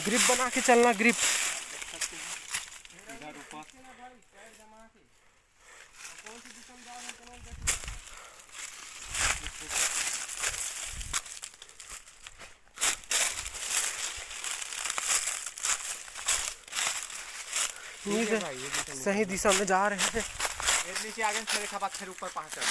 Grip बना के चलना, ग्रिप। सही दिशा में जा रहे हैं। नीचे आगे फिर ऊपर पहुंचा।